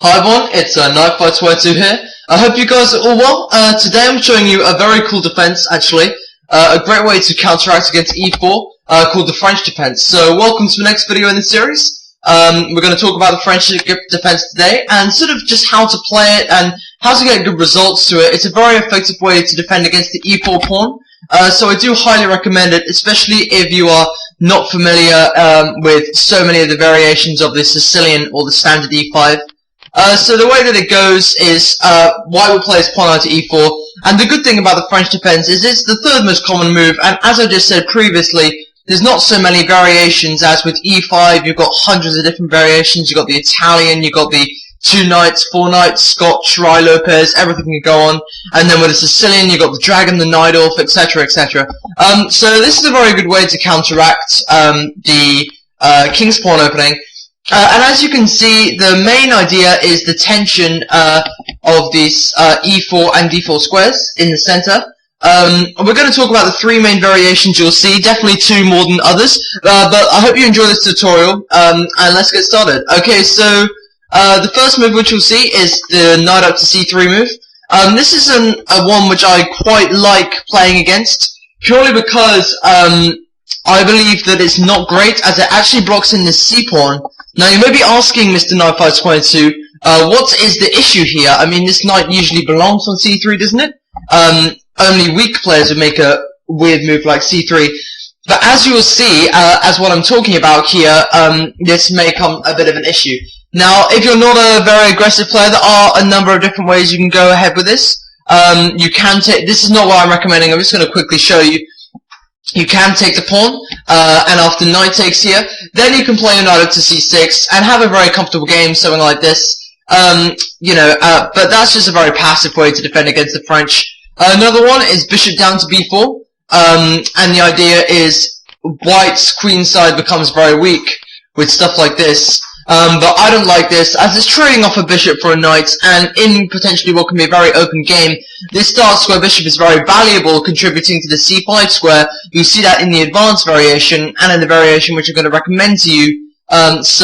Hi everyone, it's Knife22 here. I hope you guys are all well. Today I'm showing you a very cool defense, actually. A great way to counteract against e4, called the French defense. So welcome to the next video in the series. We're going to talk about the French defense today, and sort of just how to play it and how to get good results to it. It's a very effective way to defend against the e4 pawn. So I do highly recommend it, especially if you are not familiar with so many of the variations of the Sicilian or the standard e5. So the way that it goes is white will play his pawn out to e4, and the good thing about the French defense is it's the third most common move, and as I just said previously, there's not so many variations as with e5. You've got hundreds of different variations. You've got the Italian, you've got the 2 knights, 4 knights, Scotch, Rye Lopez, everything can go on, and then with the Sicilian you've got the dragon, the knight off, etc, etc. So this is a very good way to counteract the king's pawn opening. And as you can see, the main idea is the tension of these e4 and d4 squares in the center. We're going to talk about the 3 main variations you'll see, definitely 2 more than others, but I hope you enjoy this tutorial, and let's get started. Okay, so the first move which you'll see is the knight up to c3 move. This is a one which I quite like playing against, purely because I believe that it's not great, as it actually blocks in the c-pawn. Now you may be asking Mr. Knife22, what is the issue here? I mean, this knight usually belongs on c3, doesn't it? Only weak players would make a weird move like c3. But as you will see, as what I'm talking about here, this may come a bit of an issue. Now, if you're not a very aggressive player, there are a number of different ways you can go ahead with this. You can take, this is not what I'm recommending, I'm just going to quickly show you. You can take the pawn, and after knight takes here, then you can play a knight up to c6 and have a very comfortable game, something like this. But that's just a very passive way to defend against the French. Another one is bishop down to b4, and the idea is white's queen side becomes very weak with stuff like this. But I don't like this, as it's trading off a bishop for a knight, and in potentially what can be a very open game, this dark square bishop is very valuable, contributing to the c5 square. You see that in the advanced variation, and in the variation which I'm going to recommend to you. Let's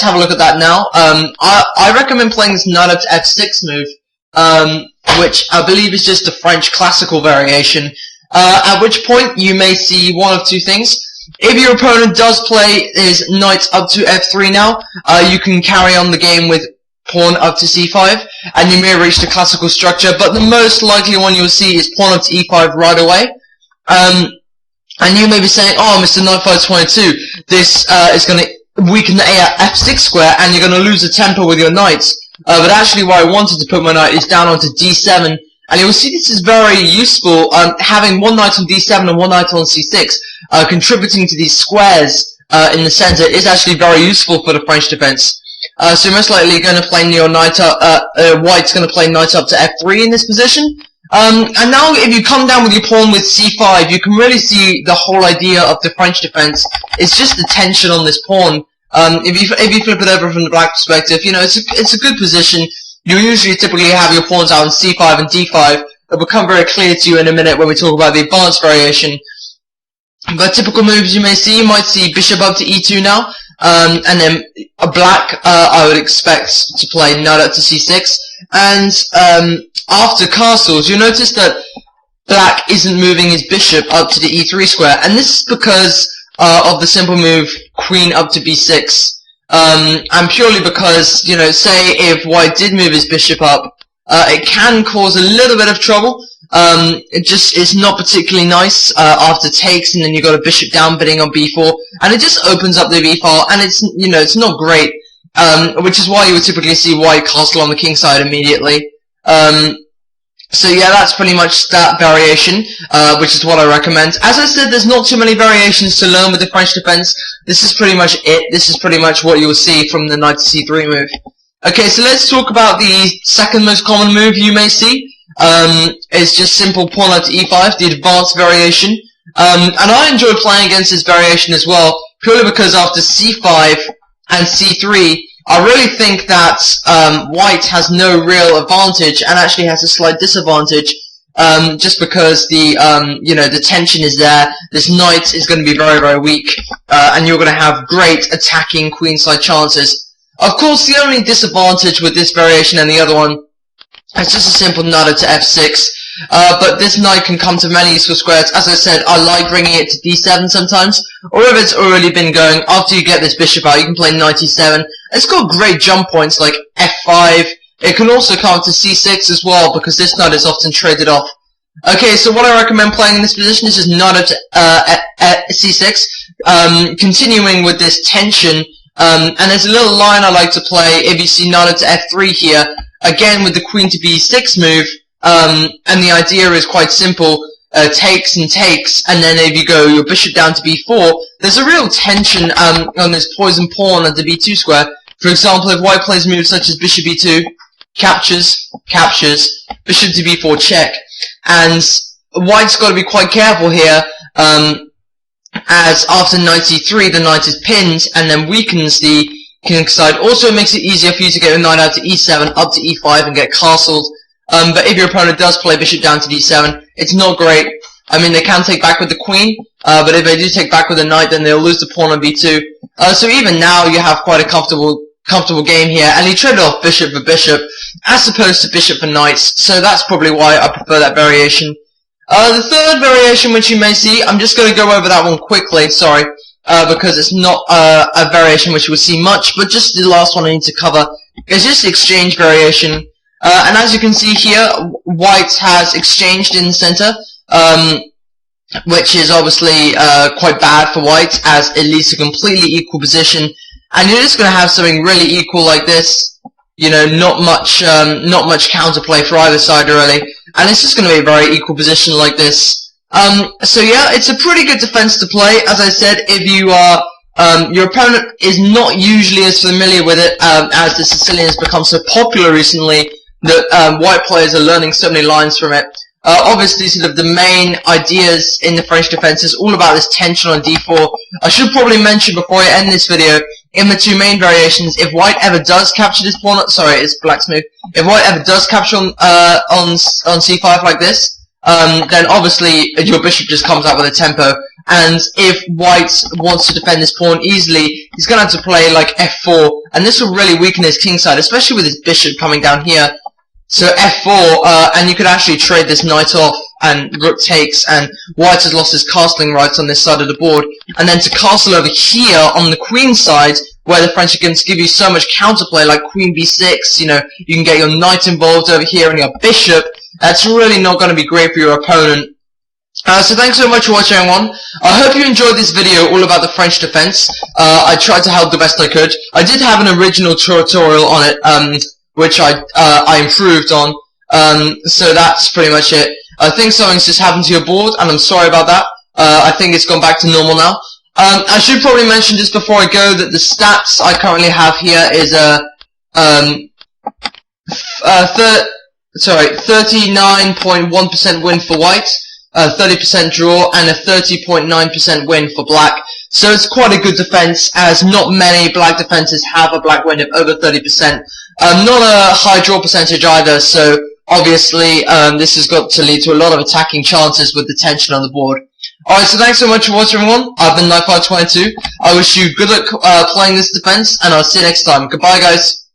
have a look at that now. I recommend playing this knight up to f6 move, which I believe is just a French classical variation, at which point you may see one of 2 things. If your opponent does play his knight up to f3 now, you can carry on the game with pawn up to c5, and you may reach the classical structure, but the most likely one you'll see is pawn up to e5 right away. And you may be saying, oh, Mr. Knife22, this is going to weaken the f6 square, and you're going to lose the tempo with your knights. But actually what I wanted to put my knight is down onto d7, and you'll see this is very useful, having one knight on d7 and one knight on c6, contributing to these squares in the center is actually very useful for the French defense. So you're most likely going to play your knight up, white's going to play knight up to f3 in this position. And now if you come down with your pawn with c5, you can really see the whole idea of the French defense. It's just the tension on this pawn. If you flip it over from the black perspective, you know, it's a good position. You usually typically have your pawns out on c5 and d5. It'll become very clear to you in a minute when we talk about the advanced variation. But typical moves you might see bishop up to e2 now, and then a black, I would expect to play knight up to c6, and after castles, you'll notice that black isn't moving his bishop up to the e3 square, and this is because of the simple move queen up to b6. And purely because, you know, say if white did move his bishop up, it can cause a little bit of trouble. It's not particularly nice after takes, and then you got a bishop down bidding on b4, and it just opens up the b-file, and it's not great, which is why you would typically see white castle on the king side immediately. So yeah, that's pretty much that variation, which is what I recommend. As I said, there's not too many variations to learn with the French defense. This is pretty much it. This is pretty much what you'll see from the knight to c3 move. Okay, so let's talk about the second most common move you may see. It's just simple pawn up to e5, the advanced variation. And I enjoy playing against this variation as well, purely because after c5 and c3, I really think that white has no real advantage and actually has a slight disadvantage, just because the tension is there. This knight is going to be very, very weak, and you're going to have great attacking queenside chances. Of course, the only disadvantage with this variation and the other one is just a simple knight to f6. But this knight can come to many useful squares. As I said, I like bringing it to d7 sometimes, or if it's already been going, after you get this bishop out, you can play knight e7. It's got great jump points like f5. It can also come to c6 as well, because this knight is often traded off. Okay, so what I recommend playing in this position is just knight up to c6, continuing with this tension. And there's a little line I like to play if you see knight up to f3 here, again with the queen to b6 move. And the idea is quite simple, takes and takes, and then if you go your bishop down to b4, there's a real tension on this poison pawn at the b2 square. For example, if white plays moves such as bishop b2, captures, bishop to b4 check, and white's got to be quite careful here, as after knight e3 the knight is pinned and then weakens the king side. Also it makes it easier for you to get your knight out to e7, up to e5 and get castled. But if your opponent does play bishop down to d7, it's not great. I mean, they can take back with the queen, but if they do take back with the knight, then they'll lose the pawn on b2. So even now, you have quite a comfortable game here, and he traded off bishop for bishop, as opposed to bishop for knights, so that's probably why I prefer that variation. The third variation which you may see, I'm just going to go over that one quickly, sorry, because it's not a variation which you will see much, but just the last one I need to cover is just the exchange variation. And as you can see here, white has exchanged in the center, which is obviously quite bad for white, as it leads to completely equal position. And you're just going to have something really equal like this. You know, not much counterplay for either side really, and it's just going to be a very equal position like this. So yeah, it's a pretty good defense to play. As I said, if you are your opponent is not usually as familiar with it, as the Sicilian has become so popular recently that white players are learning so many lines from it. Obviously, sort of the main ideas in the French defense is all about this tension on d4. I should probably mention before I end this video, in the two main variations, if white ever does capture this pawn, sorry, it's black's move. If white ever does capture on c5 like this, then obviously your bishop just comes out with a tempo. And if white wants to defend this pawn easily, he's going to have to play like f4, and this will really weaken his kingside, especially with his bishop coming down here. So f4, and you could actually trade this knight off, and rook takes, and white has lost his castling rights on this side of the board. And then to castle over here on the queen side, where the French are going to give you so much counterplay, like queen b6, you know, you can get your knight involved over here and your bishop. That's really not going to be great for your opponent. So thanks so much for watching, everyone. I hope you enjoyed this video all about the French defense. I tried to help the best I could. I did have an original tutorial on it, which I improved on. So that's pretty much it. I think something's just happened to your board, and I'm sorry about that. I think it's gone back to normal now. I should probably mention just before I go that the stats I currently have here is 39.1% win for white, 30% draw, and a 30.9% win for black. So it's quite a good defense, as not many black defenses have a black win of over 30%. Not a high draw percentage either, so obviously this has got to lead to a lot of attacking chances with the tension on the board. Alright, so thanks so much for watching, everyone. I've been Knight522. I wish you good luck playing this defense, and I'll see you next time. Goodbye, guys.